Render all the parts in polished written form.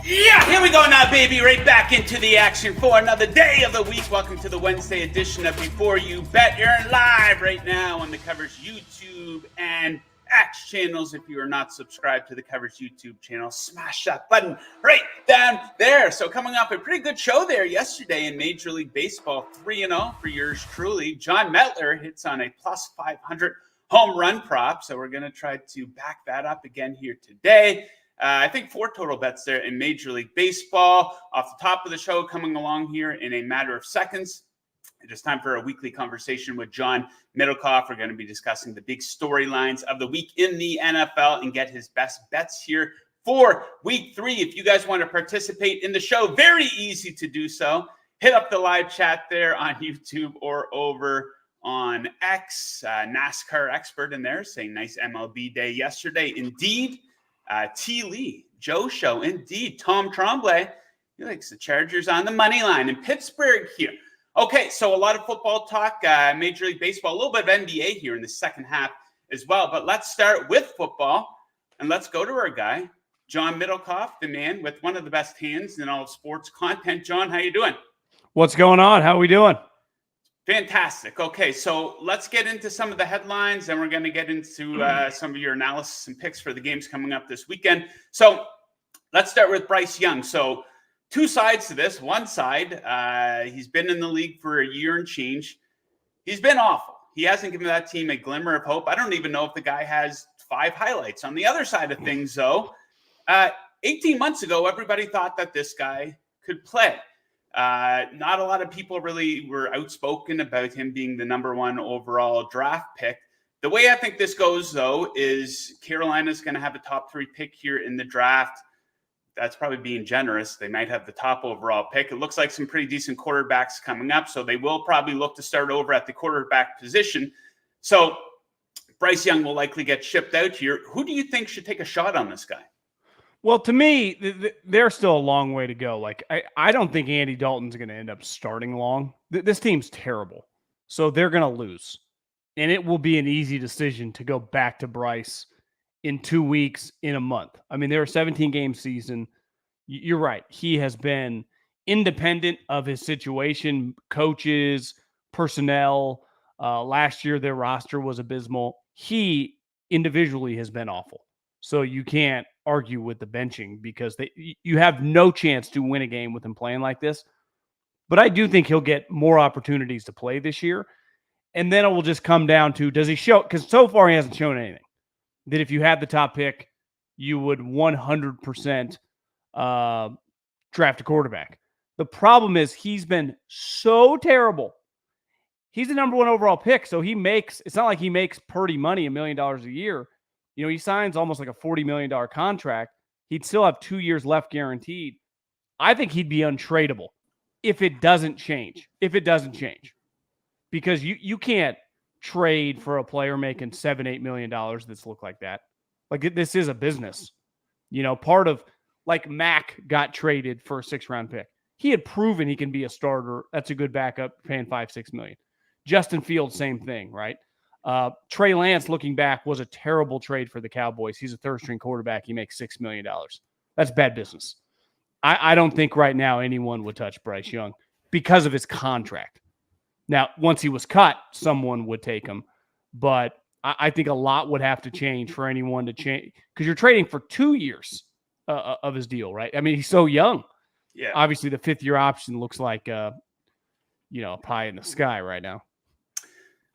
Yeah, here we go now, baby. Right back into the action for another day of the week. Welcome to the Wednesday edition of Before You Bet. You're live right now on the Coverage YouTube and X channels. If you are not subscribed to the Coverage YouTube channel, smash that button right down there. So coming off a pretty good show there yesterday in Major League Baseball, 3-0 for yours truly. Jon Metler hits on a plus 500 home run prop. So we're going to try to back that up again here today. I think 4 total bets there in Major League Baseball. Off the top of the show, coming along here in a matter of seconds. It is time for a weekly conversation with John Middlekauff. We're going to be discussing the big storylines of the week in the NFL and get his best bets here for week 3. If you guys want to participate in the show, very easy to do so. Hit up the live chat there on YouTube or over on X. NASCAR expert in there saying nice MLB day yesterday. Indeed. T. Lee, Joe Show, indeed. Tom Tremblay, he likes the Chargers on the money line in Pittsburgh here. Okay, so a lot of football talk, Major League Baseball, a little bit of NBA here in the second half as well. But let's start with football, and let's go to our guy, Jon Middlekauff, the man with one of the best hands in all of sports content. John, how you doing? What's going on? How are we doing? Fantastic. Okay, so let's get into some of the headlines, and we're going to get into some of your analysis and picks for the games coming up this weekend. So let's start with Bryce Young. So 2 sides to this. One side, he's been in the league for a year and change. He's been awful. He hasn't given that team a glimmer of hope. I don't even know if the guy has 5 highlights. On the other side of things, though, 18 months ago, everybody thought that this guy could play. Not a lot of people really were outspoken about him being the number 1 overall draft pick. The way I think this goes, though, is Carolina's going to have a top 3 pick here in the draft. That's probably being generous. They might have the top overall pick. It looks like some pretty decent quarterbacks coming up, so they will probably look to start over at the quarterback position. So Bryce Young will likely get shipped out here. Who do you think should take a shot on this guy? Well, to me, there's still a long way to go. Like, I don't think Andy Dalton's going to end up starting long. This team's terrible. So they're going to lose. And it will be an easy decision to go back to Bryce in 2 weeks, in a month. I mean, they're a 17-game season. You're right. He has been independent of his situation, coaches, personnel. Last year, their roster was abysmal. He individually has been awful. So you can't argue with the benching because you have no chance to win a game with him playing like this. But I do think he'll get more opportunities to play this year. And then it will just come down to, does he show, because so far he hasn't shown anything, that if you had the top pick, you would 100% draft a quarterback. The problem is he's been so terrible. He's the number 1 overall pick. So it's not like he makes Purdy money, $1 million a year. You know, he signs almost like a $40 million contract. He'd still have 2 years left guaranteed. I think he'd be untradeable if it doesn't change. Because you can't trade for a player making $7-8 million that's look like that. Like, this is a business. You know, part of, like, Mac got traded for a 6th-round pick. He had proven he can be a starter. That's a good backup, paying $5-6 million. Justin Fields, same thing, right? Trey Lance, looking back, was a terrible trade for the Cowboys. He's a 3rd-string quarterback. He makes $6 million. That's bad business. I don't think right now anyone would touch Bryce Young because of his contract. Now, once he was cut, someone would take him. But I think a lot would have to change for anyone to change, because you're trading for 2 years of his deal, right? I mean, he's so young. Yeah. Obviously, the 5th-year option looks like, a pie in the sky right now.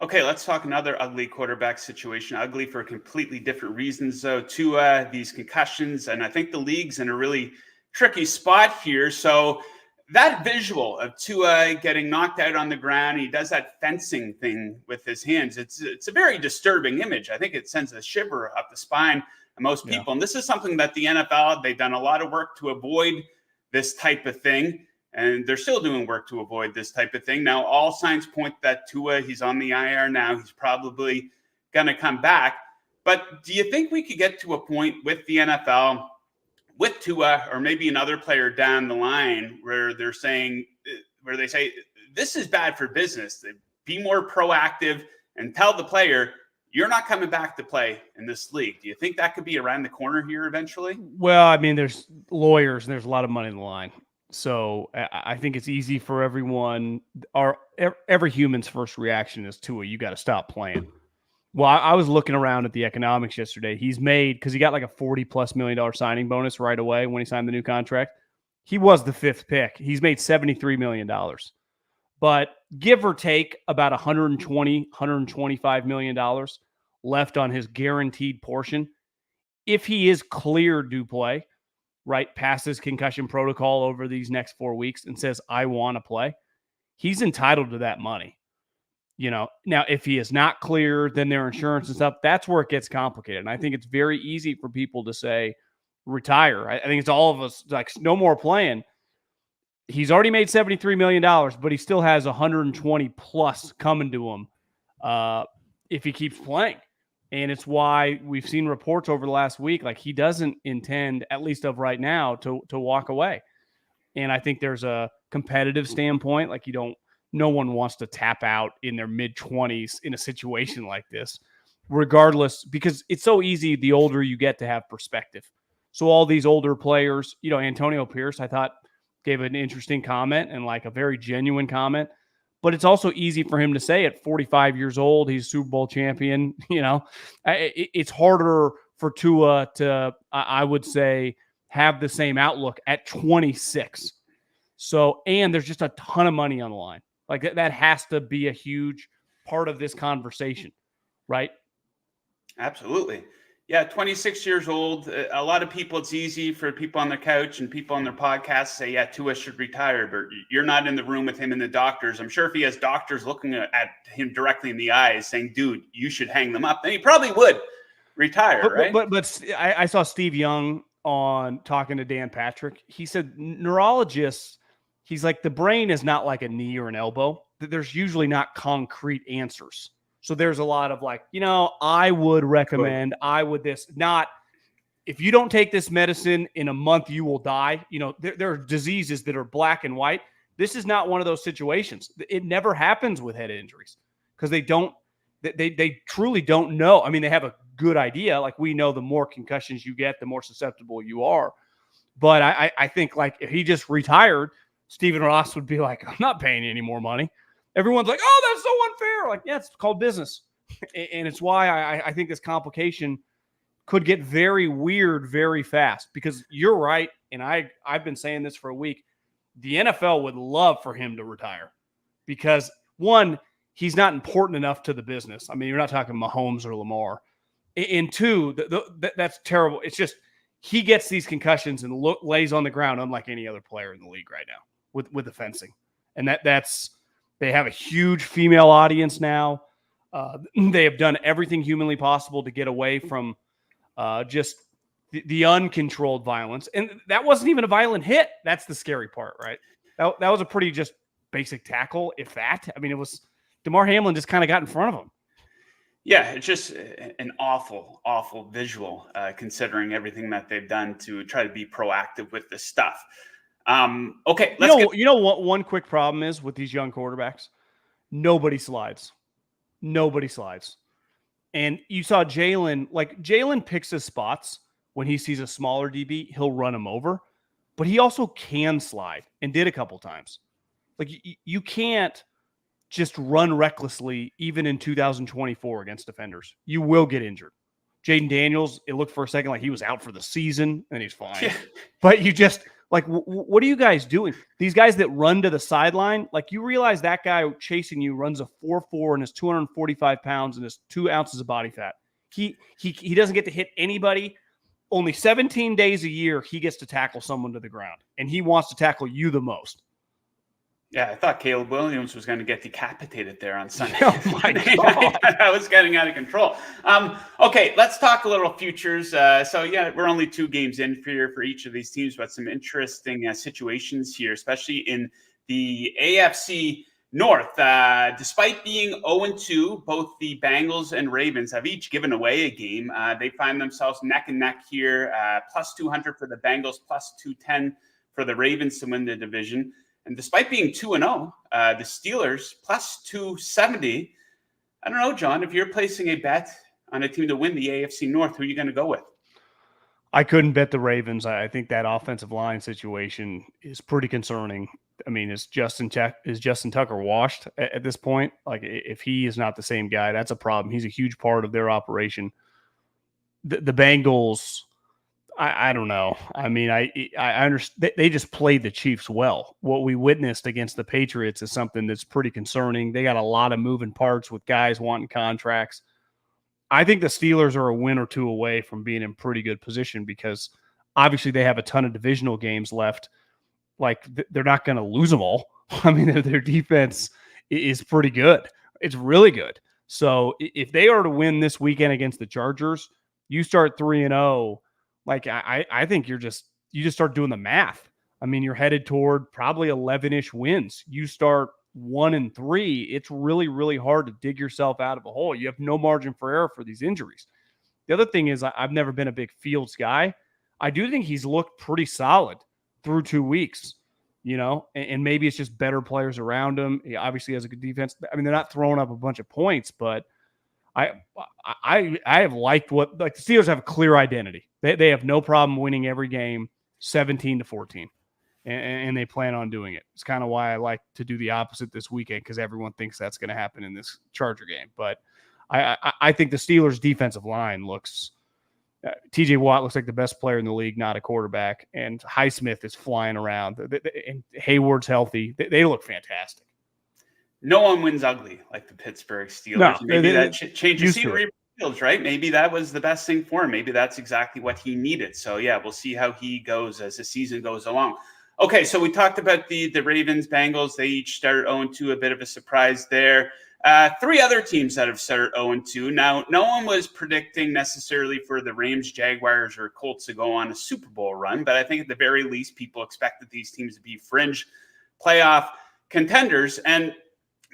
Okay, let's talk another ugly quarterback situation. Ugly for completely different reasons, though. Tua, these concussions, and I think the league's in a really tricky spot here. So that visual of Tua getting knocked out on the ground, he does that fencing thing with his hands. It's a very disturbing image. I think it sends a shiver up the spine of most people. Yeah. And this is something that the NFL, they've done a lot of work to avoid this type of thing. And they're still doing work to avoid this type of thing. Now, all signs point that Tua, he's on the IR now. He's probably going to come back. But do you think we could get to a point with the NFL, with Tua, or maybe another player down the line, where they say, this is bad for business? Be more proactive and tell the player, you're not coming back to play in this league. Do you think that could be around the corner here eventually? Well, I mean, there's lawyers and there's a lot of money in the line. So I think it's easy for everyone. Every human's first reaction is you got to stop playing. Well, I was looking around at the economics yesterday. He's made, because he got like a $40+ million signing bonus right away when he signed the new contract. He was the 5th pick. He's made $73 million. But give or take about $125 million left on his guaranteed portion. If he is cleared to play, right, passes concussion protocol over these next 4 weeks and says, I want to play, he's entitled to that money. Now, if he is not clear, then their insurance and stuff, that's where it gets complicated. And I think it's very easy for people to say, retire. I think it's all of us, like, no more playing. He's already made $73 million, but he still has 120 plus coming to him if he keeps playing. And it's why we've seen reports over the last week, like he doesn't intend, at least of right now, to walk away. And I think there's a competitive standpoint. Like no one wants to tap out in their mid-20s in a situation like this, regardless, because it's so easy the older you get to have perspective. So all these older players, Antonio Pierce, I thought, gave an interesting comment and like a very genuine comment. But it's also easy for him to say at 45 years old, he's a Super Bowl champion. It's harder for Tua to, I would say, have the same outlook at 26. So, and there's just a ton of money on the line. Like that has to be a huge part of this conversation, right? Absolutely. Yeah, 26 years old. A lot of people, it's easy for people on their couch and people on their podcast to say, yeah, Tua should retire, but you're not in the room with him and the doctors. I'm sure if he has doctors looking at him directly in the eyes saying, dude, you should hang them up, then he probably would retire, right? But I saw Steve Young on talking to Dan Patrick. He said neurologists, he's like, the brain is not like a knee or an elbow. There's usually not concrete answers. So there's a lot of like, I would recommend, I would this, not if you don't take this medicine in a month, you will die. There are diseases that are black and white. This is not one of those situations. It never happens with head injuries because they truly don't know. I mean, they have a good idea. Like we know the more concussions you get, the more susceptible you are. But I think like if he just retired, Stephen Ross would be like, I'm not paying you any more money. Everyone's like, oh, that's so unfair. Like, yeah, it's called business. And it's why I think this complication could get very weird very fast because you're right. And I've been saying this for a week. The NFL would love for him to retire because, one, he's not important enough to the business. I mean, you're not talking Mahomes or Lamar. And two, that's terrible. It's just he gets these concussions and lays on the ground unlike any other player in the league right now with the fencing. And that's – they have a huge female audience now. They have done everything humanly possible to get away from just the uncontrolled violence. And that wasn't even a violent hit. That's the scary part, right? That was a pretty just basic tackle, if that. I mean, it was DeMar Hamlin just kind of got in front of him. Yeah, it's just an awful, awful visual considering everything that they've done to try to be proactive with this stuff. Okay, what one quick problem is with these young quarterbacks? Nobody slides. And you saw Jalen picks his spots when he sees a smaller DB, he'll run him over, but he also can slide and did a couple times. Like you can't just run recklessly even in 2024 against defenders. You will get injured. Jaden Daniels, it looked for a second like he was out for the season and he's fine. Yeah. But you just like, what are you guys doing? These guys that run to the sideline, like you realize that guy chasing you runs a 4.4 and is 245 pounds and has 2 ounces of body fat. He doesn't get to hit anybody. Only 17 days a year he gets to tackle someone to the ground, and he wants to tackle you the most. Yeah, I thought Caleb Williams was going to get decapitated there on Sunday. Oh, my God. I was getting out of control. Okay, let's talk a little futures. We're only 2 games in for each of these teams, but some interesting situations here, especially in the AFC North. Despite being 0-2, both the Bengals and Ravens have each given away a game. They find themselves neck and neck here, plus 200 for the Bengals, plus 210 for the Ravens to win the division. And despite being 2-0, the Steelers plus 270. I don't know, John, if you're placing a bet on a team to win the AFC North. Who are you going to go with? I couldn't bet the Ravens. I think that offensive line situation is pretty concerning. I mean, is Justin Tucker washed at this point? Like, if he is not the same guy, that's a problem. He's a huge part of their operation. The Bengals, I don't know. I mean, I understand they just played the Chiefs well. What we witnessed against the Patriots is something that's pretty concerning. They got a lot of moving parts with guys wanting contracts. I think the Steelers are a win or two away from being in pretty good position because obviously they have a ton of divisional games left. Like, they're not going to lose them all. I mean, their defense is pretty good. It's really good. So if they are to win this weekend against the Chargers, you start 3-0. Like, I think you just start doing the math. I mean, you're headed toward probably 11-ish wins. You start 1-3. It's really, really hard to dig yourself out of a hole. You have no margin for error for these injuries. The other thing is, I've never been a big Fields guy. I do think he's looked pretty solid through 2 weeks, and maybe it's just better players around him. He obviously has a good defense. I mean, they're not throwing up a bunch of points, but I have liked the Steelers have a clear identity. They have no problem winning every game 17-14. And they plan on doing it. It's kind of why I like to do the opposite this weekend, because everyone thinks that's going to happen in this Charger game. But I think the Steelers' defensive line looks TJ Watt looks like the best player in the league, not a quarterback, and Highsmith is flying around. And Hayward's healthy. They look fantastic. No one wins ugly like the Pittsburgh Steelers. No, maybe that changes scenery. Fields, right? Maybe that was the best thing for him. Maybe that's exactly what he needed. So yeah, we'll see how he goes as the season goes along. Okay, so we talked about the Ravens, Bengals. They each started 0-2, a bit of a surprise there. 3 other teams that have started 0-2. Now, no one was predicting necessarily for the Rams, Jaguars, or Colts to go on a Super Bowl run, but I think at the very least, people expected these teams to be fringe playoff contenders. And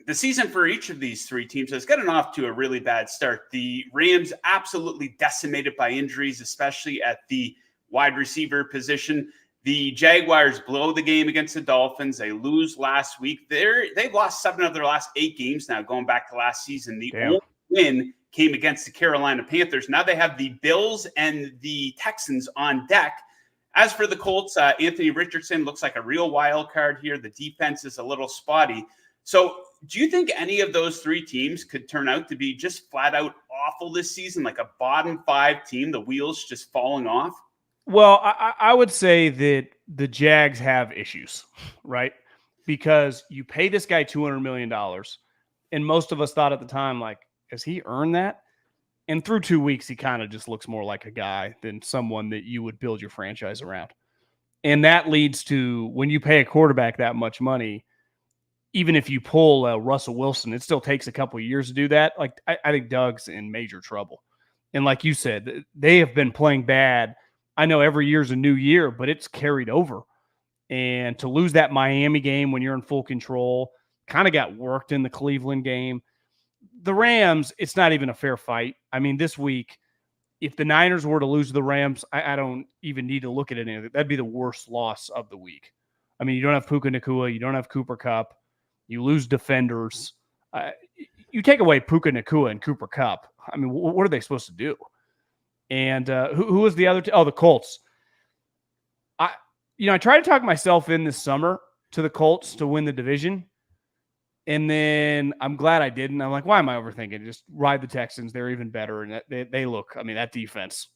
the season for each of these 3 teams has gotten off to a really bad start. The Rams absolutely decimated by injuries, especially at the wide receiver position. The Jaguars blow the game against the Dolphins. They lose last week. They've lost 7 of their last 8 games now, going back to last season. The only win came against the Carolina Panthers. Now they have the Bills and the Texans on deck. As for the Colts, Anthony Richardson looks like a real wild card here. The defense is a little spotty. So do you think any of those 3 teams could turn out to be just flat out awful this season, like a bottom 5 team, the wheels just falling off? Well, I would say that the Jags have issues, right? Because you pay this guy $200 million, and most of us thought at the time, like, has he earned that? And through 2 weeks, he kind of just looks more like a guy than someone that you would build your franchise around. And that leads to, when you pay a quarterback that much money, even if you pull Russell Wilson, it still takes a couple of years to do that. Like, I think Doug's in major trouble. And like you said, they have been playing bad. I know every year's a new year, but it's carried over. And to lose that Miami game when you're in full control, kind of got worked in the Cleveland game. The Rams, it's not even a fair fight. I mean, this week, if the Niners were to lose to the Rams, I don't even need to look at any of it. That'd be the worst loss of the week. I mean, you don't have Puka Nacua. You don't have Cooper Kupp. You lose defenders. You take away Puka Nacua and Cooper Kupp. I mean, what are they supposed to do? And who was the other? The Colts. I tried to talk myself in this summer to the Colts to win the division. And then I'm glad I didn't. I'm like, why am I overthinking? Just ride the Texans. They're even better. And they look, I mean, that defense,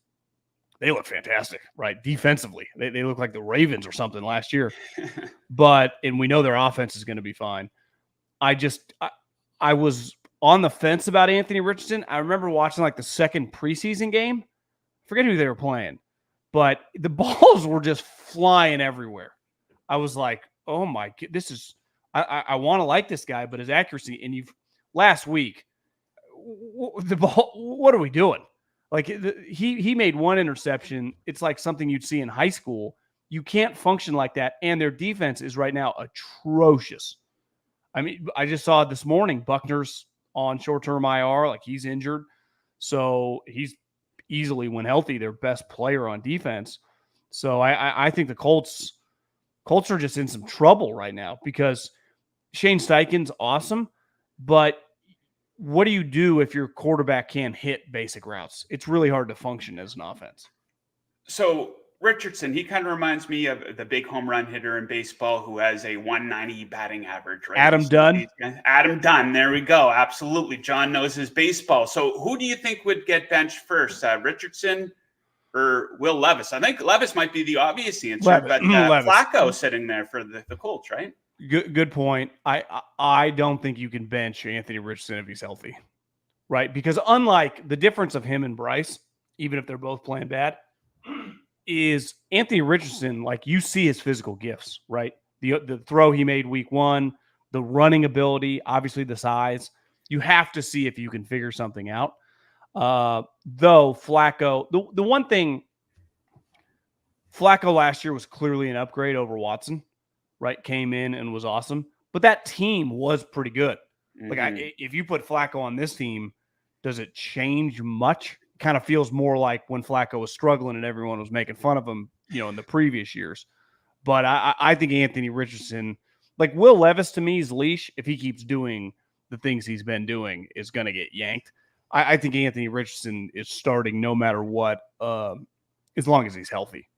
they look fantastic, right? Defensively. They look like the Ravens or something last year. And we know their offense is going to be fine. I was on the fence about Anthony Richardson. I remember watching like the second preseason game. Forget who they were playing, but the balls were just flying everywhere. I was like, oh my, this is, I want to like this guy, but his accuracy, and last week, the ball, what are we doing? Like, he made one interception. It's like something you'd see in high school. You can't function like that. And their defense is right now atrocious. I mean, I just saw it this morning. Buckner's on short-term IR, like he's injured. So he's easily, when healthy, their best player on defense. So I think the Colts are just in some trouble right now because Shane Steichen's awesome, but what do you do if your quarterback can't hit basic routes? It's really hard to function as an offense. So Richardson, he kind of reminds me of the big home run hitter in baseball who has a 190 batting average, right? Adam Dunn. Adam Dunn. There we go. Absolutely. John knows his baseball. So who do you think would get benched first, Richardson or Will Levis? I think Levis might be the obvious answer, but Flacco sitting there for the Colts, right? Good point. I don't think you can bench Anthony Richardson if he's healthy, right? Because unlike the difference of him and Bryce, even if they're both playing bad, is Anthony Richardson, like you see his physical gifts, right? The throw he made week 1, the running ability, obviously the size. You have to see if you can figure something out. Though Flacco, the one thing, Flacco last year was clearly an upgrade over Watson, right? Came in and was awesome. But that team was pretty good. Mm-hmm. Like if you put Flacco on this team, does it change much? Kind of feels more like when Flacco was struggling and everyone was making fun of him, in the previous years. But I think Anthony Richardson, like Will Levis to me, is leash. If he keeps doing the things he's been doing, is going to get yanked. I think Anthony Richardson is starting no matter what, as long as he's healthy.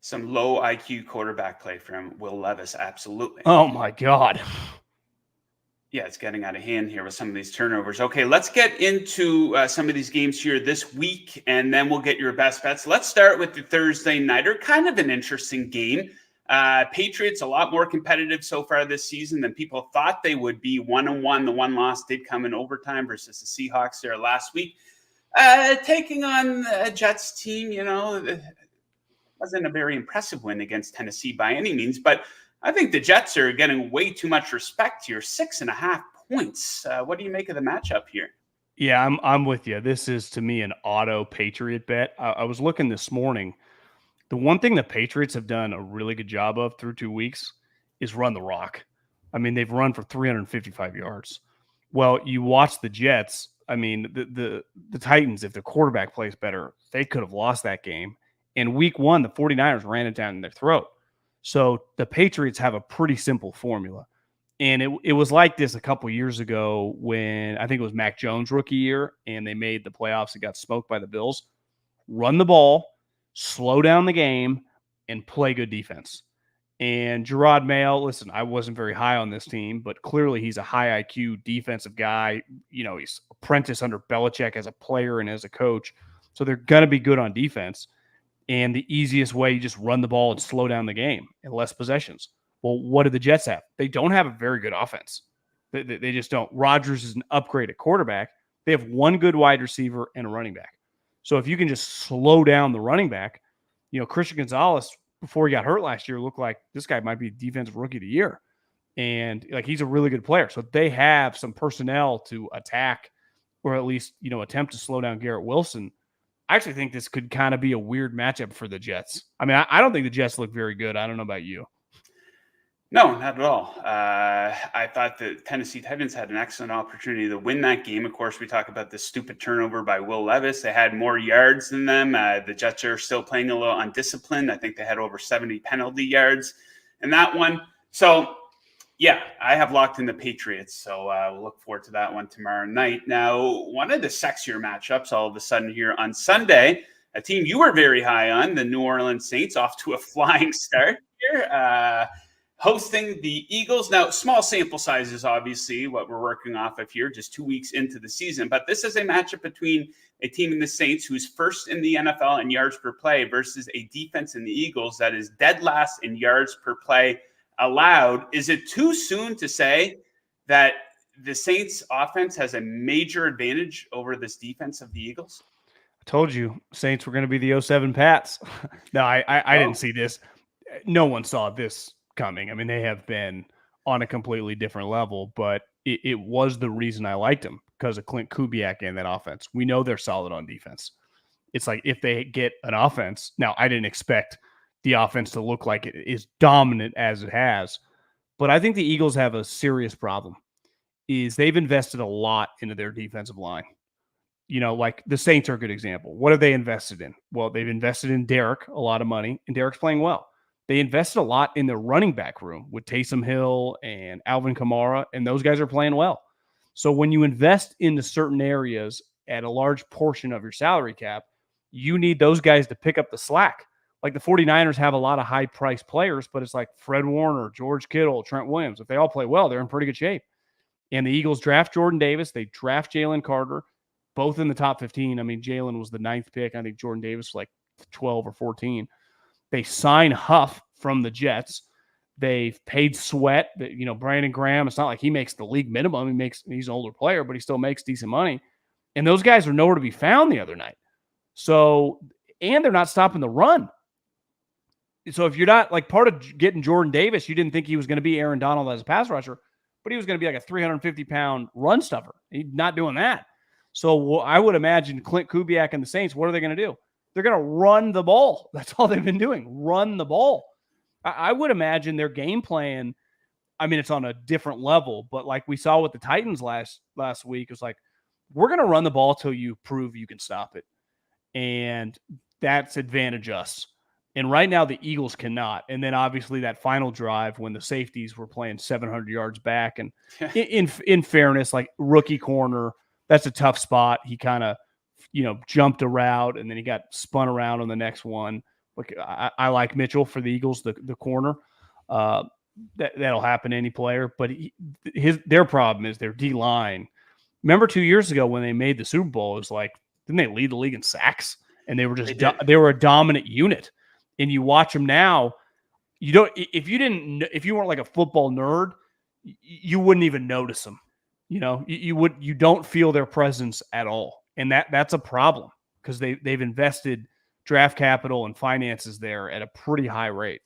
Some low IQ quarterback play from Will Levis. Absolutely. Oh my God. Yeah, it's getting out of hand here with some of these turnovers. Okay, let's get into some of these games here this week, and then we'll get your best bets. Let's start with the Thursday nighter. Kind of an interesting game. Patriots a lot more competitive so far this season than people thought they would be. 1-1. The one loss did come in overtime versus the Seahawks there last week. Taking on a Jets team, wasn't a very impressive win against Tennessee by any means, but I think the Jets are getting way too much respect here. 6.5 points. What do you make of the matchup here? Yeah, I'm with you. This is, to me, an auto Patriot bet. I was looking this morning. The one thing the Patriots have done a really good job of through 2 weeks is run the rock. I mean, they've run for 355 yards. Well, you watch the Jets. I mean, the Titans, if the quarterback plays better, they could have lost that game. And week 1, the 49ers ran it down in their throat. So the Patriots have a pretty simple formula. And it was like this a couple years ago when I think it was Mac Jones' rookie year, and they made the playoffs and got smoked by the Bills. Run the ball, slow down the game, and play good defense. And Gerard Mayo, listen, I wasn't very high on this team, but clearly he's a high IQ defensive guy. He's apprentice under Belichick as a player and as a coach. So they're going to be good on defense. And the easiest way, you just run the ball and slow down the game and less possessions. Well, what do the Jets have? They don't have a very good offense. They just don't. Rodgers is an upgraded quarterback. They have one good wide receiver and a running back. So if you can just slow down the running back, Christian Gonzalez, before he got hurt last year, looked like this guy might be defensive rookie of the year. And he's a really good player. So they have some personnel to attack or at least, attempt to slow down Garrett Wilson. I actually think this could kind of be a weird matchup for the Jets. I mean, I don't think the Jets look very good. I don't know about you. No, not at all. I thought the Tennessee Titans had an excellent opportunity to win that game. Of course, we talk about the stupid turnover by Will Levis. They had more yards than them. The Jets are still playing a little undisciplined. I think they had over 70 penalty yards in that one. So, yeah, I have locked in the Patriots. So we'll look forward to that one tomorrow night. Now, one of the sexier matchups all of a sudden here on Sunday, a team you were very high on, the New Orleans Saints, off to a flying start here. Hosting the Eagles. Now, small sample sizes, obviously, what we're working off of here, just 2 weeks into the season. But this is a matchup between a team in the Saints who's first in the NFL in yards per play versus a defense in the Eagles that is dead last in yards per play allowed. Is it too soon to say that the Saints offense has a major advantage over this defense of the Eagles? I told you, Saints were going to be the 07 Pats. No, I didn't see this. No one saw this coming. I mean, they have been on a completely different level, but it was the reason I liked them because of Clint Kubiak and that offense. We know they're solid on defense. It's like if they get an offense, now I didn't expect the offense to look like it is dominant as it has, but I think the Eagles have a serious problem is they've invested a lot into their defensive line. Like the Saints are a good example. What have they invested in? Well, they've invested in Derek, a lot of money, and Derek's playing well. They invested a lot in their running back room with Taysom Hill and Alvin Kamara, and those guys are playing well. So when you invest into certain areas at a large portion of your salary cap, you need those guys to pick up the slack. Like the 49ers have a lot of high-priced players, but it's like Fred Warner, George Kittle, Trent Williams. If they all play well, they're in pretty good shape. And the Eagles draft Jordan Davis. They draft Jalen Carter, both in the top 15. I mean, Jalen was the 9th pick. I think Jordan Davis was like 12 or 14. They sign Huff from the Jets. They've paid Sweat. Brandon Graham, it's not like he makes the league minimum. He's an older player, but he still makes decent money. And those guys are nowhere to be found the other night. So, and they're not stopping the run. So if you're not like part of getting Jordan Davis, you didn't think he was going to be Aaron Donald as a pass rusher, but he was going to be like a 350-pound run stuffer. He's not doing that. So I would imagine Clint Kubiak and the Saints, what are they going to do? They're going to run the ball. That's all they've been doing, run the ball. I would imagine their game plan, I mean, it's on a different level, but like we saw with the Titans last week, it was like, we're going to run the ball till you prove you can stop it. And that's advantage us. And right now the Eagles cannot. And then obviously that final drive when the safeties were playing 700 yards back. And in fairness, like rookie corner, that's a tough spot. He kind of, jumped a route and then he got spun around on the next one. Like I like Mitchell for the Eagles, the corner. That'll happen to any player. But their problem is their D-line. Remember 2 years ago when they made the Super Bowl, it was like, didn't they lead the league in sacks? And they were they were a dominant unit. And you watch them now, if you weren't like a football nerd, you wouldn't even notice them. You don't feel their presence at all. And that's a problem because they've invested draft capital and finances there at a pretty high rate.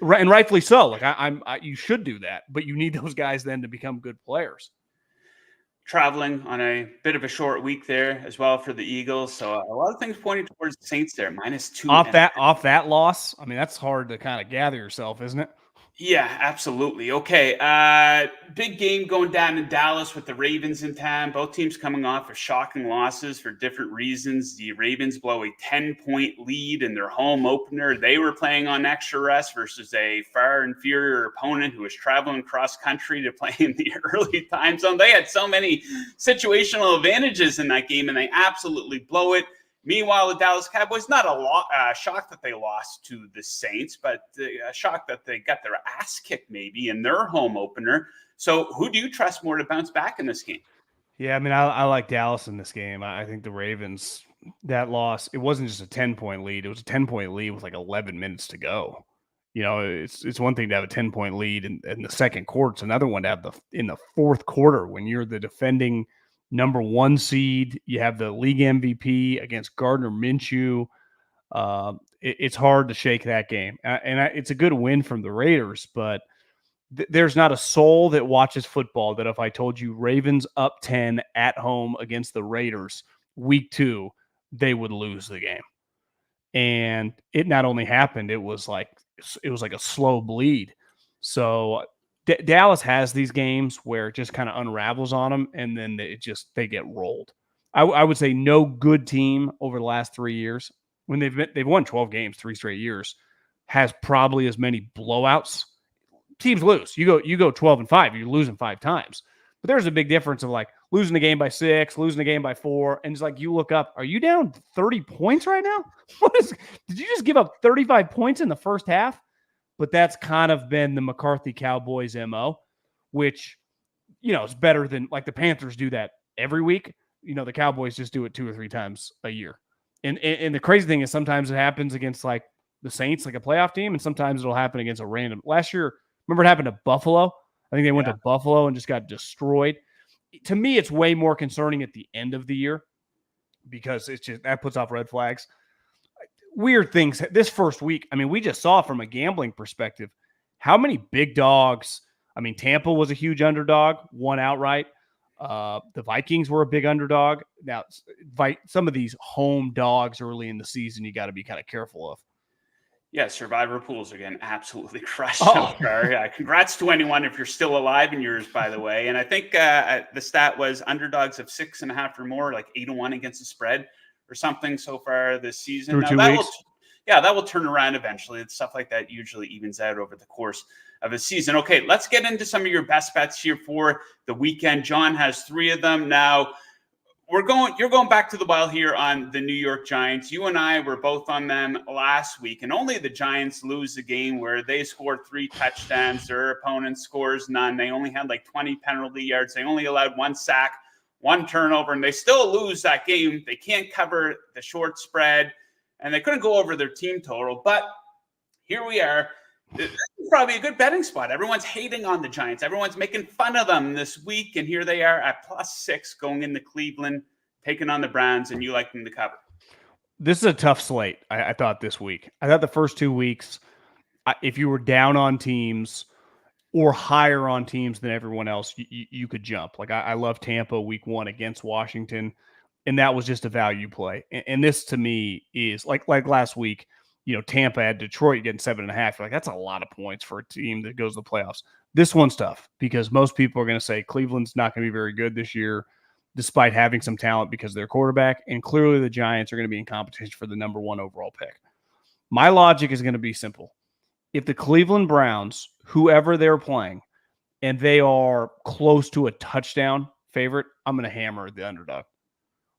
Right, and rightfully so. Like you should do that, but you need those guys then to become good players. Traveling on a bit of a short week there as well for the Eagles. So a lot of things pointing towards the Saints there. -2. Off that loss. I mean, that's hard to kind of gather yourself, isn't it? Yeah, absolutely. Okay. Big game going down in Dallas with the Ravens in town. Both teams coming off of shocking losses for different reasons. The Ravens blow a 10-point lead in their home opener. They were playing on extra rest versus a far inferior opponent who was traveling cross country to play in the early time zone. They had so many situational advantages in that game, and they absolutely blow it. Meanwhile, the Dallas Cowboys, not shocked that they lost to the Saints, but shocked that they got their ass kicked maybe in their home opener. So who do you trust more to bounce back in this game? Yeah, I mean, I like Dallas in this game. I think the Ravens, that loss, it wasn't just a 10-point lead. It was a 10-point lead with like 11 minutes to go. It's one thing to have a 10-point lead in the second quarter. It's another one to have in the fourth quarter when you're the defending number 1 seed, you have the league MVP against Gardner Minshew. It's hard to shake that game. It's a good win from the Raiders, but there's not a soul that watches football that if I told you Ravens up 10 at home against the Raiders week 2, they would lose the game. And it not only happened, it was like a slow bleed. So Dallas has these games where it just kind of unravels on them, and then they get rolled. I would say no good team over the last 3 years, when they've won 12 games 3 straight years, has probably as many blowouts. Teams lose. You go 12-5, you're losing 5 times. But there's a big difference of like losing the game by 6, losing the game by 4, and it's like you look up, are you down 30 points right now? Did you just give up 35 points in the first half? But that's kind of been the McCarthy Cowboys MO, which, is better than like the Panthers do that every week. The Cowboys just do it 2 or 3 times a year. And the crazy thing is sometimes it happens against like the Saints, like a playoff team, and sometimes it'll happen against a random. Last year, remember it happened to Buffalo? I think they went to Buffalo and just got destroyed. To me, it's way more concerning at the end of the year because that puts off red flags. Weird things this first week. I mean, we just saw from a gambling perspective how many big dogs. I mean, Tampa was a huge underdog, won outright. The Vikings were a big underdog. Now, some of these home dogs early in the season, you got to be kind of careful of. Yeah, survivor pools are getting absolutely crushed so far. Congrats to anyone if you're still alive in yours, by the way. And I think the stat was underdogs of 6.5 or more, like 8-1 against the spread or something so far this season. Through 2 weeks. That will turn around eventually. Stuff like that usually evens out over the course of the season. Okay, let's get into some of your best bets here for the weekend. John has 3 of them. Now, you're going back to the well here on the New York Giants. You and I were both on them last week, and only the Giants lose a game where they scored 3 touchdowns. Their opponent scores none. They only had like 20 penalty yards. They only allowed 1 sack, 1 turnover, and they still lose that game. They can't cover the short spread, and they couldn't go over their team total. But here we are. This is probably a good betting spot. Everyone's hating on the Giants. Everyone's making fun of them this week. And here they are at +6 going into Cleveland, taking on the Browns, and you like them to cover. This is a tough slate, I thought, this week. I thought the first 2 weeks, if you were down on teams or higher on teams than everyone else, you could jump. Like I love Tampa week 1 against Washington, and that was just a value play. And this to me is like last week. Tampa at Detroit getting 7.5. You're like, that's a lot of points for a team that goes to the playoffs. This one's tough because most people are going to say Cleveland's not going to be very good this year, despite having some talent because of their quarterback. And clearly the Giants are going to be in competition for the number 1 overall pick. My logic is going to be simple. If the Cleveland Browns, whoever they're playing, and they are close to a touchdown favorite, I'm going to hammer the underdog.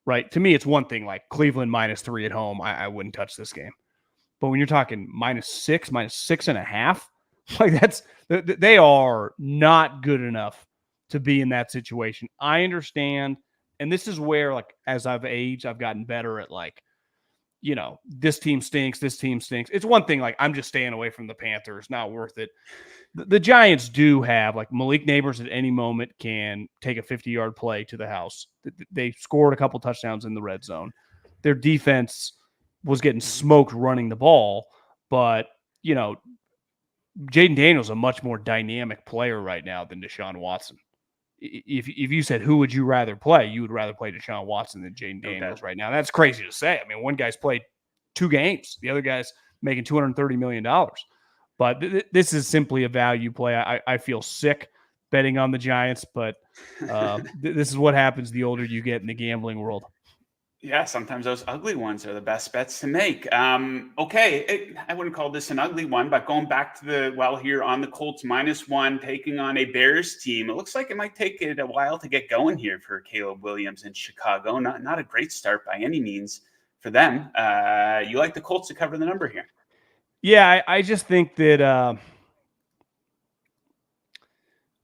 Right? To me, it's one thing like Cleveland -3 at home. I wouldn't touch this game. But when you're talking -6, -6.5, like they are not good enough to be in that situation. I understand. And this is where, like, as I've aged, I've gotten better at this team stinks, this team stinks. It's one thing, like, I'm just staying away from the Panthers, not worth it. The Giants do have, like, Malik Neighbors at any moment can take a 50-yard play to the house. They scored a couple touchdowns in the red zone. Their defense was getting smoked running the ball, but Jaden Daniels is a much more dynamic player right now than Deshaun Watson. If you said who would you rather play, you would rather play Deshaun Watson than Jaden Daniels right now. That's crazy to say. I mean, one guy's played 2 games, the other guy's making $230 million. But this is simply a value play. I feel sick betting on the Giants, but this is what happens the older you get in the gambling world. Yeah, sometimes those ugly ones are the best bets to make. Okay, I wouldn't call this an ugly one, but going back to the well here on the Colts -1, taking on a Bears team. It looks like it might take it a while to get going here for Caleb Williams in Chicago. Not a great start by any means for them. You like the Colts to cover the number here? Yeah, I just think that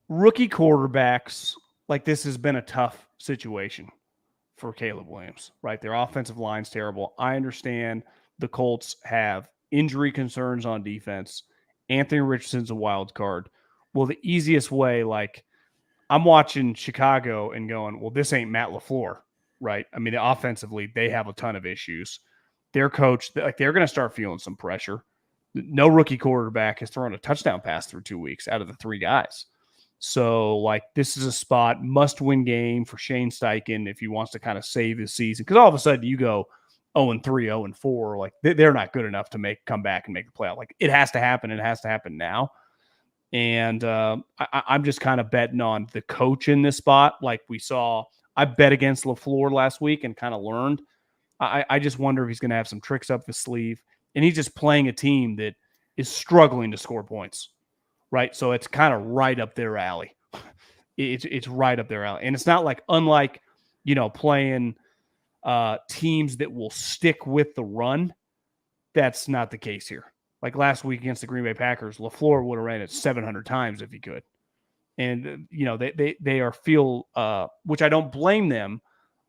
rookie quarterbacks, like, this has been a tough situation for Caleb Williams, right? Their offensive line's terrible. I understand the Colts have injury concerns on defense. Anthony Richardson's a wild card. Well, the easiest way, like, I'm watching Chicago and going, well, this ain't Matt LaFleur, right? I mean, offensively, they have a ton of issues. Their coach, like, they're going to start feeling some pressure. No rookie quarterback has thrown a touchdown pass through 2 weeks out of the 3 guys. So, like, this is a spot, must-win game for Shane Steichen if he wants to kind of save his season. Because all of a sudden you go 0-3, 0-4. Like, they're not good enough to come back and make the playoff. Like, it has to happen. It has to happen now. And I'm just kind of betting on the coach in this spot. Like we saw, I bet against LaFleur last week and kind of learned. I just wonder if he's going to have some tricks up his sleeve. And he's just playing a team that is struggling to score points. Right, so it's kind of right up their alley. It's right up their alley, and it's not like unlike playing teams that will stick with the run. That's not the case here. Like last week against the Green Bay Packers, LaFleur would have ran it 700 times if he could, and they feel which I don't blame them,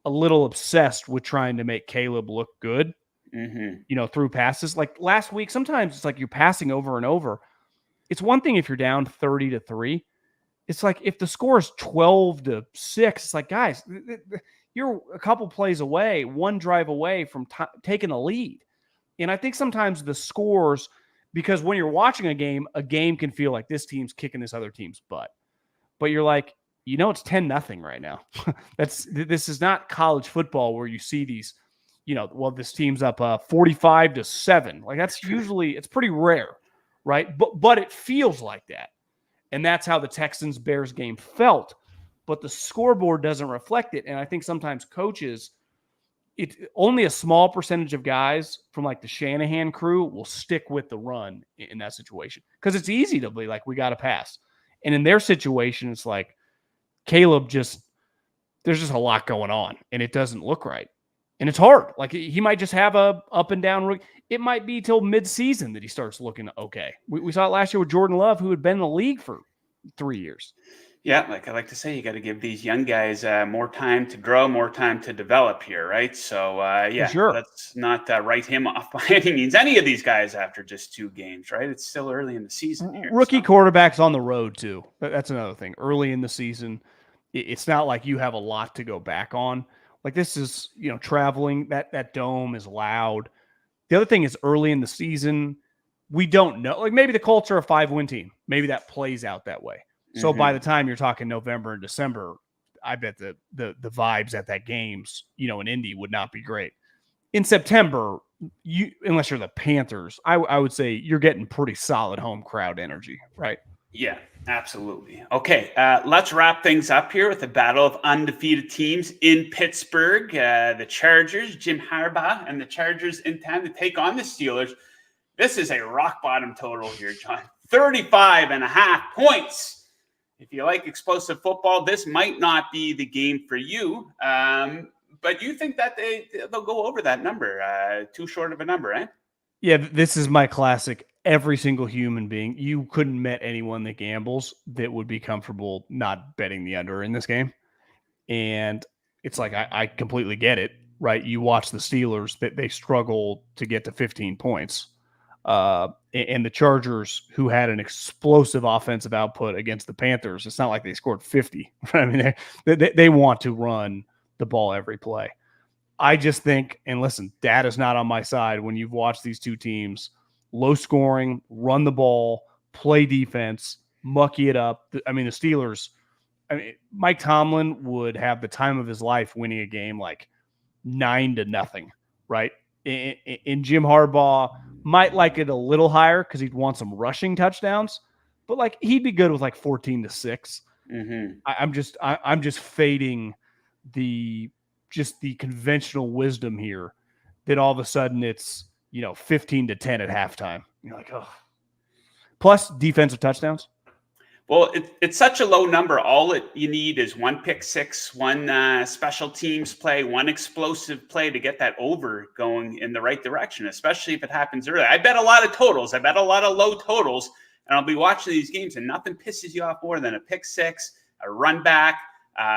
a little obsessed with trying to make Caleb look good. Mm-hmm. Through passes. Like last week, sometimes it's like you're passing over and over. It's one thing if you're down 30-3. It's like if the score is 12-6, it's like, guys, you're a couple plays away, one drive away from taking a lead. And I think sometimes the scores, because when you're watching a game can feel like this team's kicking this other team's butt. But you're like, it's 10-0 right now. This is not college football where you see these, this team's up 45-7. Like that's usually, it's pretty rare. Right. But it feels like that. And that's how the Texans-Bears game felt. But the scoreboard doesn't reflect it. And I think sometimes coaches only a small percentage of guys from like the Shanahan crew will stick with the run in that situation because it's easy to be like, we got to pass. And in their situation, it's like Caleb there's just a lot going on and it doesn't look right. And it's hard. Like he might just have a up and down. It might be till mid-season that he starts looking okay. We saw it last year with Jordan Love, who had been in the league for 3 years. Yeah, like I like to say, you got to give these young guys more time to grow, more time to develop here, right? So, Sure. let's not write him off by any means. Any of these guys after just 2 games, right? It's still early in the season here. Rookie quarterbacks on the road, too. That's another thing. Early in the season, it's not like you have a lot to go back on. Like this is, traveling. That dome is loud. The other thing is early in the season, we don't know. Like maybe the Colts are a 5-win team. Maybe that plays out that way. So by the time you're talking November and December, I bet the vibes at that games, in Indy would not be great. In September, unless you're the Panthers, I would say you're getting pretty solid home crowd energy, right? Yeah, absolutely. Okay, let's wrap things up here with the battle of undefeated teams in Pittsburgh. The Chargers, Jim Harbaugh, and the Chargers in town to take on the Steelers. This is a rock bottom total here, John. 35.5 points. If you like explosive football, this might not be the game for you. But you think that they'll go over that number? Too short of a number, eh? Yeah, this is my classic. Every single human being, you couldn't met anyone that gambles that would be comfortable not betting the under in this game. And it's like, I completely get it, right? You watch the Steelers, that they struggle to get to 15 points. And the Chargers, who had an explosive offensive output against the Panthers, it's not like they scored 50. I mean, they want to run the ball every play. I just think, and listen, data's not on my side when you've watched these two teams, low scoring, run the ball, play defense, mucky it up. I mean, the Steelers, Mike Tomlin would have the time of his life winning a game like 9-0, right? And Jim Harbaugh might like it a little higher because he'd want some rushing touchdowns, but like he'd be good with like 14-6. Mm-hmm. I'm just fading the conventional wisdom here that all of a sudden it's 15-10 at halftime. You're like, oh. Plus defensive touchdowns. Well, it's such a low number. All you need is one pick six, one special teams play, one explosive play to get that over going in the right direction, especially if it happens early. I bet a lot of totals. I bet a lot of low totals, and I'll be watching these games, and nothing pisses you off more than a pick six, a run back,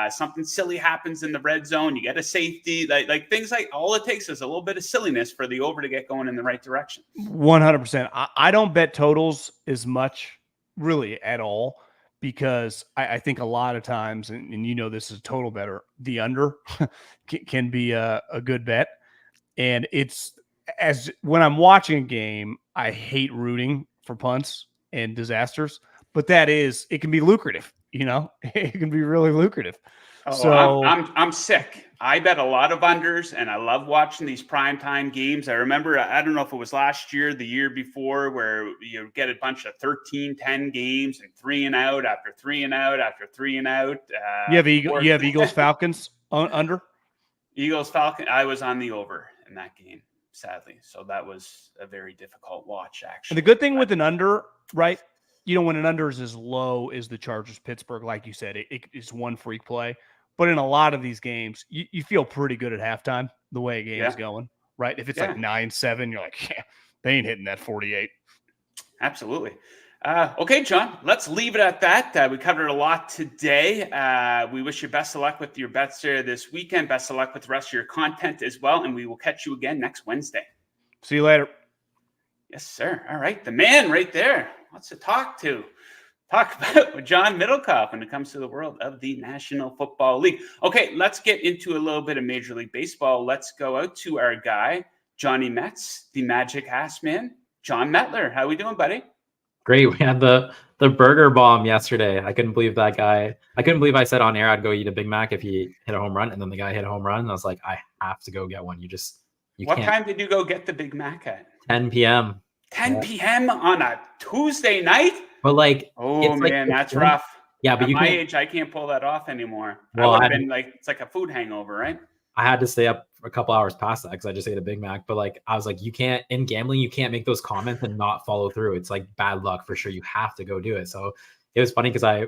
something silly happens in the red zone. You get a safety, like things like all it takes is a little bit of silliness for the over to get going in the right direction. 100%. I don't bet totals as much. Really at all, because I think a lot of times, and this is a total better, the under can be a good bet. And it's as when I'm watching a game, I hate rooting for punts and disasters, but it can be lucrative, it can be really lucrative. Oh, so I'm sick. I bet a lot of unders, and I love watching these primetime games. I remember, I don't know if it was last year, the year before, where you get a bunch of 13-10 games and 3 and out after 3 and out after 3 and out. You have Eagles Falcons under? Eagles Falcons. I was on the over in that game, sadly. So that was a very difficult watch, actually. And the good thing with an under, right? When an under is as low as the Chargers Pittsburgh, like you said, it's one freak play. But in a lot of these games, you feel pretty good at halftime, the way a game is going, right? If it's like 9-7, you're like, yeah, they ain't hitting that 48. Absolutely. Okay, John, let's leave it at that. We covered a lot today. We wish you best of luck with your bets there this weekend. Best of luck with the rest of your content as well. And we will catch you again next Wednesday. See you later. Yes, sir. All right. The man right there. Lots to talk about with John Middlekauff when it comes to the world of the National Football League. Okay, let's get into a little bit of Major League Baseball. Let's go out to our guy, Johnny Metz, the Magic Ass Man, Jon Metler. How we doing, buddy? Great. We had the burger bomb yesterday. I couldn't believe that guy. I couldn't believe I said on air I'd go eat a Big Mac if he hit a home run, and then the guy hit a home run. And I was like, I have to go get one. What time did you go get the Big Mac at? 10 p.m. 10 p.m. on a Tuesday night? But man, that's rough. Yeah, but at my age, I can't pull that off anymore. Well, I would have been like, it's like a food hangover, right? I had to stay up a couple hours past that because I just ate a Big Mac. But like, I was like, you can't, in gambling, you can't make those comments and not follow through. It's like bad luck for sure. You have to go do it. So it was funny because I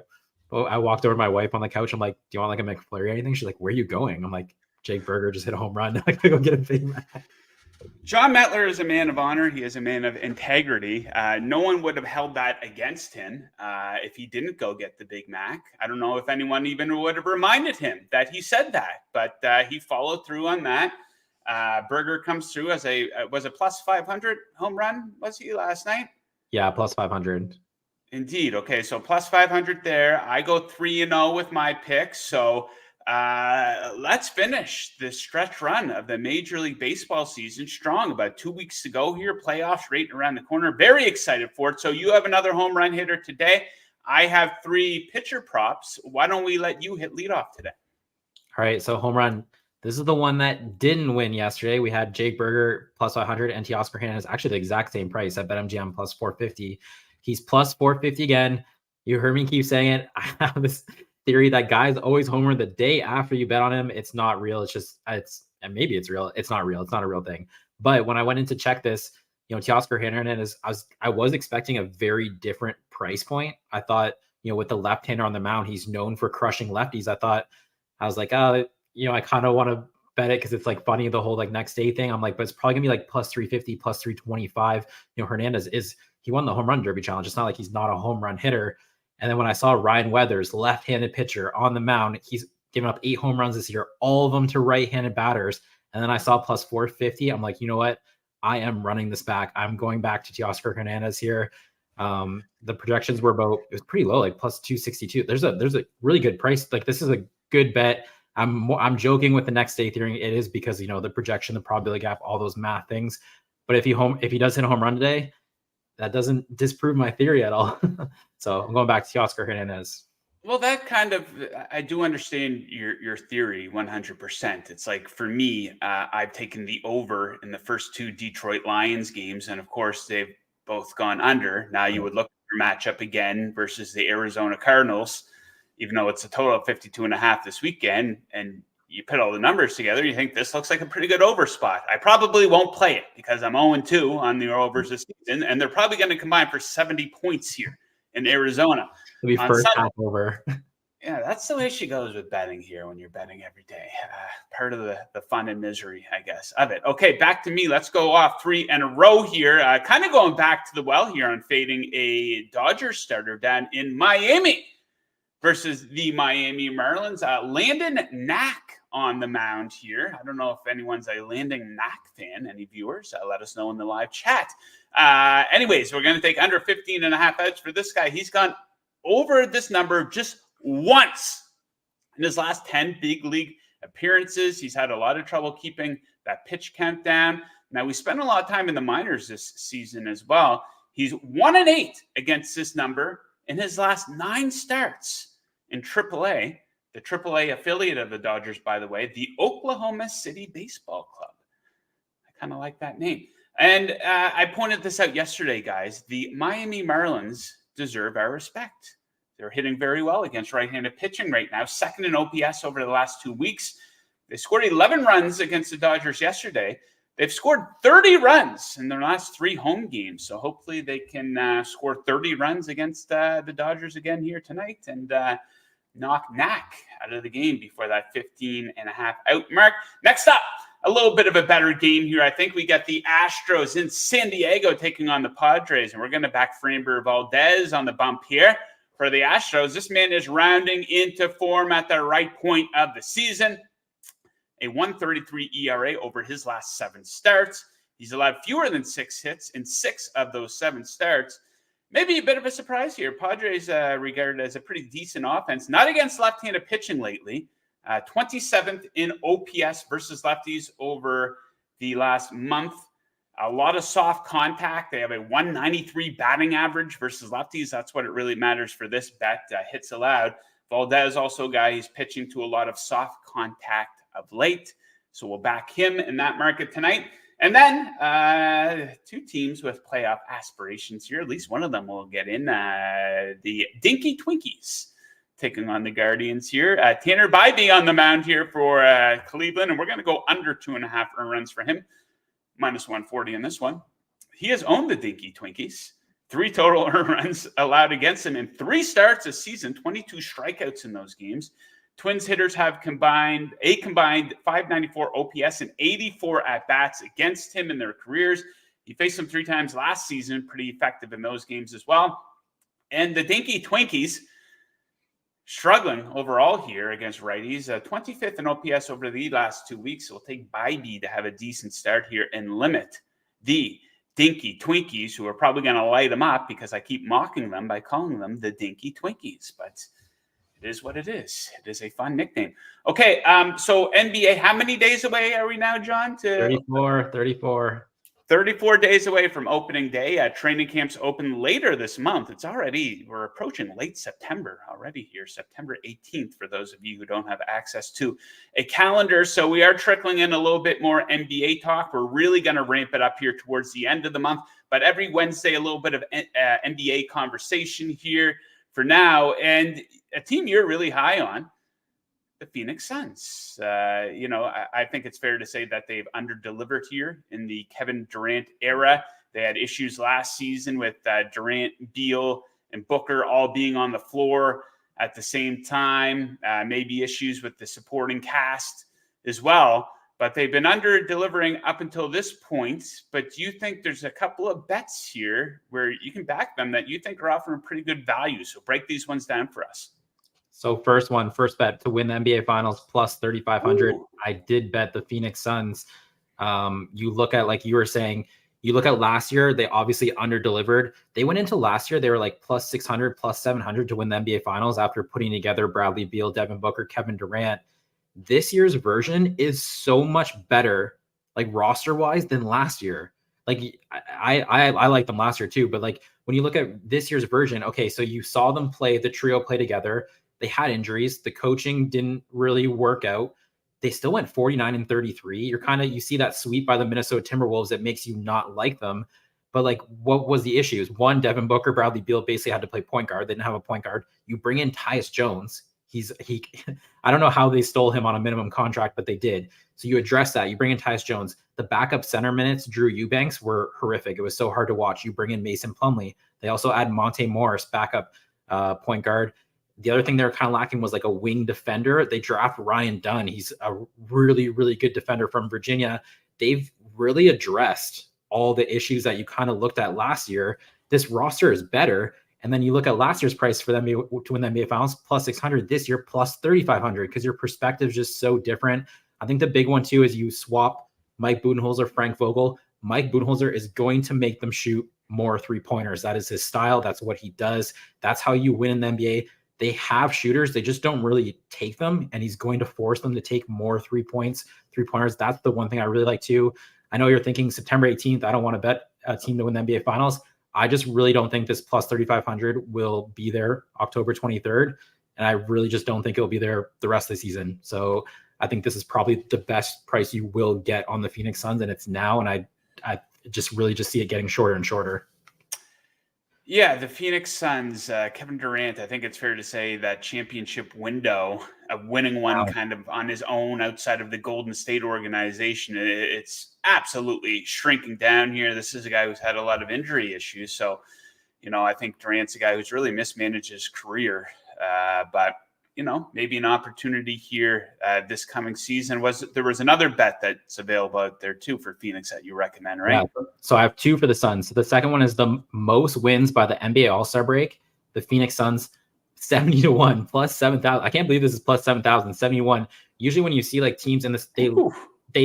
walked over to my wife on the couch. I'm like, do you want like a McFlurry or anything? She's like, where are you going? I'm like, Jake Berger just hit a home run. I gotta go get a Big Mac. Jon Metler is a man of honor. He is a man of integrity. No one would have held that against him if he didn't go get the Big Mac. I don't know if anyone even would have reminded him that he said that, but he followed through on that. Berger comes through as was a plus 500 home run, was he last night? Yeah, plus 500. Indeed. Okay, so plus 500 there. I go 3-0 with my picks. So let's finish this stretch run of the Major League Baseball season strong. About 2 weeks to go here. Playoffs right around the corner. Very excited for it. So you have another home run hitter today. I have 3 pitcher props. Why don't we let you hit leadoff today? All right, so home run. This is the one that didn't win yesterday. We had Jake Berger plus 500 and Teoscar Hernandez actually the exact same price at BetMGM plus 450. He's plus 450 again. You heard me keep saying it. I have this theory that guys always homer the day after you bet on him. It's not real. And maybe it's real. It's not real. It's not a real thing. But when I went in to check this, Teoscar Hernandez, I was expecting a very different price point. I thought, with the left-hander on the mound, he's known for crushing lefties. I was like, I kind of want to bet it because it's like funny, the whole like next day thing. I'm like, but it's probably gonna be like plus 350, plus 325. Hernandez he won the home run derby challenge. It's not like he's not a home run hitter. And then when I saw Ryan Weathers, left-handed pitcher on the mound, he's given up 8 home runs this year, all of them to right-handed batters. And then I saw plus 450. I'm like, you know what? I am running this back. I'm going back to Teoscar Hernandez here. The projections were it was pretty low, like plus 262. There's a really good price. Like this is a good bet. I'm joking with the next day theory. It is because, the projection, the probability gap, all those math things. But if he does hit a home run today, that doesn't disprove my theory at all. So I'm going back to Teoscar Hernandez. Well, that I do understand your theory 100%. It's like for me, I've taken the over in the first 2 Detroit Lions games. And of course, they've both gone under. Now you would look at your matchup again versus the Arizona Cardinals, even though it's a total of 52.5 this weekend. And you put all the numbers together, you think this looks like a pretty good over spot. I probably won't play it because I'm 0-2 on the overs this season. And they're probably going to combine for 70 points here in Arizona. It'll be first half over. Yeah, that's the way she goes with betting here when you're betting every day. Part of the fun and misery, I guess, of it. Okay, back to me. Let's go off 3 in a row here. Kind of going back to the well here on fading a Dodgers starter down in Miami versus the Miami Marlins. Landon Knack on the mound here. I don't know if anyone's a Landon Knack fan. Any viewers? Let us know in the live chat. Anyways, we're going to take under 15.5 outs for this guy. He's gone over this number just once in his last 10 big league appearances. He's had a lot of trouble keeping that pitch count down. Now, we spent a lot of time in the minors this season as well. He's 1-8 against this number in his last 9 starts in AAA, the AAA affiliate of the Dodgers, by the way, the Oklahoma City Baseball Club. I kind of like that name. And I pointed this out yesterday, guys. The Miami Marlins deserve our respect. They're hitting very well against right-handed pitching right now, second in OPS over the last 2 weeks. They scored 11 runs against the Dodgers yesterday. They've scored 30 runs in their last 3 home games. So hopefully they can score 30 runs against the Dodgers again here tonight and knock Knack out of the game before that 15.5 out mark. Next up, a little bit of a better game here. I think we got the Astros in San Diego taking on the Padres, and we're going to back Framber Valdez on the bump here for the Astros. This man is rounding into form at the right point of the season. A 1.33 ERA over his last 7 starts. He's allowed fewer than 6 hits in 6 of those 7 starts. Maybe a bit of a surprise here. Padres regarded as a pretty decent offense, not against left-handed pitching lately. 27th in OPS versus lefties over the last month. A lot of soft contact. They have a 193 batting average versus lefties. That's what it really matters for this bet. Hits allowed. Valdez also a guy, he's pitching to a lot of soft contact of late. So we'll back him in that market tonight. And then 2 teams with playoff aspirations here. At least one of them will get in. The Dinky Twinkies taking on the Guardians here. Tanner Bybee on the mound here for Cleveland, and we're going to go under 2.5 earned runs for him. Minus 140 in this one. He has owned the Dinky Twinkies. 3 total earned runs allowed against him in 3 starts this season, 22 strikeouts in those games. Twins hitters have combined 594 OPS and 84 at-bats against him in their careers. He faced them 3 times last season, pretty effective in those games as well. And the Dinky Twinkies struggling overall here against righties. 25th in OPS over the last 2 weeks. It'll take Bybee to have a decent start here and limit the Dinky Twinkies, who are probably going to light them up because I keep mocking them by calling them the Dinky Twinkies. But it is what it is. It is a fun nickname. Okay, so NBA, how many days away are we now, John? 34 days away from opening day. Training camps open later this month. We're approaching late September already here, September 18th, for those of you who don't have access to a calendar. So we are trickling in a little bit more NBA talk. We're really going to ramp it up here towards the end of the month. But every Wednesday, a little bit of NBA conversation here for now. And a team you're really high on, the Phoenix Suns. I think it's fair to say that they've underdelivered here in the Kevin Durant era. They had issues last season with Durant, Beal, and Booker all being on the floor at the same time. Maybe issues with the supporting cast as well. But they've been under-delivering up until this point. But do you think there's a couple of bets here where you can back them that you think are offering pretty good value? So break these ones down for us. So first bet to win the NBA Finals plus 3,500. I did bet the Phoenix Suns. You look at, like you were saying, you look at last year, they obviously under-delivered. They went into last year, they were like plus 600, plus 700 to win the NBA Finals after putting together Bradley Beal, Devin Booker, Kevin Durant. This year's version is so much better, like roster-wise, than last year. Like I like them last year too, but like when you look at this year's version, okay, so you saw them the trio play together. They had injuries. The coaching didn't really work out. They still went 49-33. You see that sweep by the Minnesota Timberwolves that makes you not like them. But like, what was the issues? One, Devin Booker, Bradley Beal basically had to play point guard. They didn't have a point guard. You bring in Tyus Jones. I don't know how they stole him on a minimum contract, but they did. So you address that. You bring in Tyus Jones. The backup center minutes, Drew Eubanks, were horrific. It was so hard to watch. You bring in Mason Plumlee. They also add Monte Morris, backup point guard. The other thing they were kind of lacking was like a wing defender. They draft Ryan Dunn. He's a really, really good defender from Virginia. They've really addressed all the issues that you kind of looked at last year. This roster is better. And then you look at last year's price for them to win the NBA Finals, plus 600. This year, plus 3,500, because your perspective is just so different. I think the big one, too, is you swap Mike Budenholzer, Frank Vogel. Mike Budenholzer is going to make them shoot more three-pointers. That is his style. That's what he does. That's how you win in the NBA. They have shooters. They just don't really take them, and he's going to force them to take more three-pointers. That's the one thing I really like, too. I know you're thinking September 18th, I don't want to bet a team to win the NBA Finals. I just really don't think this plus 3,500 will be there October 23rd, and I really just don't think it'll be there the rest of the season. So I think this is probably the best price you will get on the Phoenix Suns, and it's now, and I just really just see it getting shorter and shorter. Yeah, the Phoenix Suns, Kevin Durant, I think it's fair to say that championship window of winning one kind of on his own outside of the Golden State organization, it's absolutely shrinking down here. This is a guy who's had a lot of injury issues. So, I think Durant's a guy who's really mismanaged his career. But, maybe an opportunity here this coming season. There was another bet that's available out there too for Phoenix that you recommend, right? Yeah. So I have 2 for the Suns. So the second one is the most wins by the NBA All-Star break. The Phoenix Suns, 70-1, plus 7,000. I can't believe this is plus 7,000, 71. Usually when you see like teams in this, they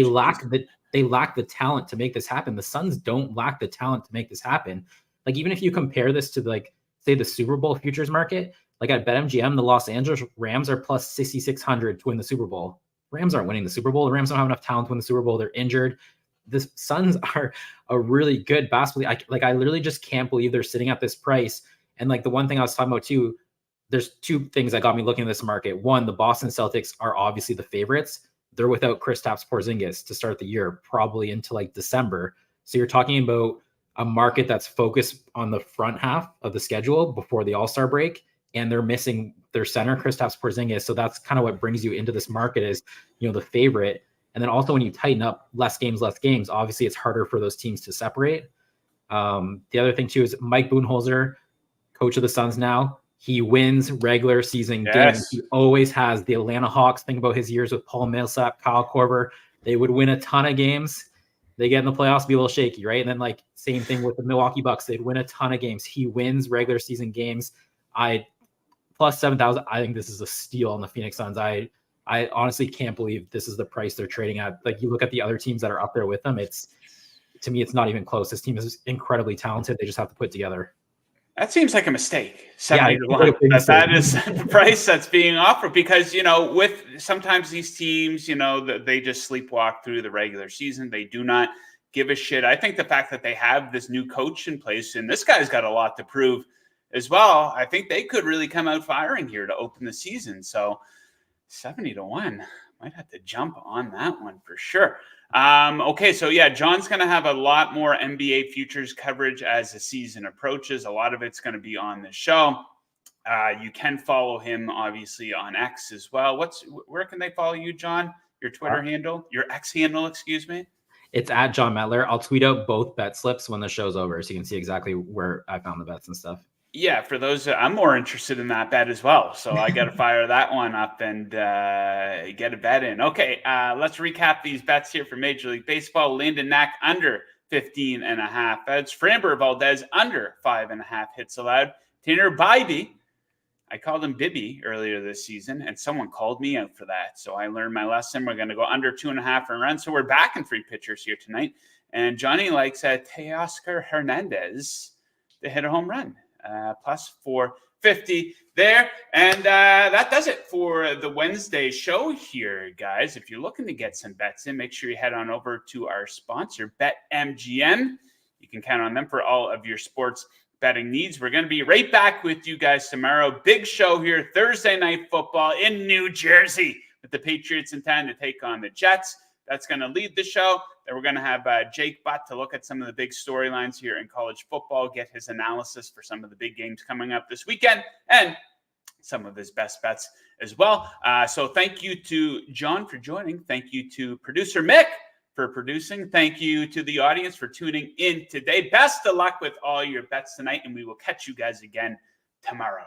lack the talent to make this happen. The Suns don't lack the talent to make this happen. Like even if you compare this to like, say the Super Bowl futures market, like at BetMGM, the Los Angeles Rams are plus 6,600 to win the Super Bowl. Rams aren't winning the Super Bowl. The Rams don't have enough talent to win the Super Bowl. They're injured. The Suns are a really good basketball. I literally just can't believe they're sitting at this price. And like the one thing I was talking about too, there's 2 things that got me looking at this market. One, the Boston Celtics are obviously the favorites. They're without Kristaps Porzingis to start the year, probably into like December. So you're talking about a market that's focused on the front half of the schedule before the All-Star break. And they're missing their center, Kristaps Porzingis. So that's kind of what brings you into this market is, the favorite. And then also when you tighten up less games, obviously it's harder for those teams to separate. The other thing too is Mike Budenholzer, coach of the Suns now, he wins regular season games. He always has. The Atlanta Hawks, think about his years with Paul Millsap, Kyle Korver. They would win a ton of games. They get in the playoffs, be a little shaky, right? And then like same thing with the Milwaukee Bucks. They'd win a ton of games. He wins regular season games. Plus 7,000. I think this is a steal on the Phoenix Suns. I honestly can't believe this is the price they're trading at. Like you look at the other teams that are up there with them. To me, it's not even close. This team is incredibly talented. They just have to put together. That seems like a mistake. 70 to 1. That is the price that's being offered because, with sometimes these teams, they just sleepwalk through the regular season. They do not give a shit. I think the fact that they have this new coach in place and this guy's got a lot to prove as well. I think they could really come out firing here to open the season. So 70 to 1, might have to jump on that one for sure. Okay, so yeah, John's going to have a lot more NBA futures coverage as the season approaches. A lot of it's going to be on the show. You can follow him obviously on X as well. Where can they follow you, John? Your Twitter handle, your X handle, excuse me. It's at Jon Metler. I'll tweet out both bet slips when the show's over, so you can see exactly where I found the bets and stuff. Yeah, for those, I'm more interested in that bet as well. So I got to fire that one up and get a bet in. Okay, let's recap these bets here for Major League Baseball. Landon Knack under 15.5 bets. Framber Valdez under 5.5 hits allowed. Tanner Bibee, I called him Bibby earlier this season, and someone called me out for that. So I learned my lesson. We're going to go under 2.5 earned runs. So we're back in 3 pitchers here tonight. And Johnny likes Teoscar Hernandez to hit a home run. Plus 450 there. And that does it for the Wednesday show here, guys. If you're looking to get some bets in, make sure you head on over to our sponsor, BetMGM. You can count on them for all of your sports betting needs. We're going to be right back with you guys tomorrow. Big show here, Thursday Night Football in New Jersey with the Patriots in town to take on the Jets. That's going to lead the show. Then we're going to have Jake Butt to look at some of the big storylines here in college football, get his analysis for some of the big games coming up this weekend, and some of his best bets as well. So thank you to John for joining. Thank you to producer Mick for producing. Thank you to the audience for tuning in today. Best of luck with all your bets tonight, and we will catch you guys again tomorrow.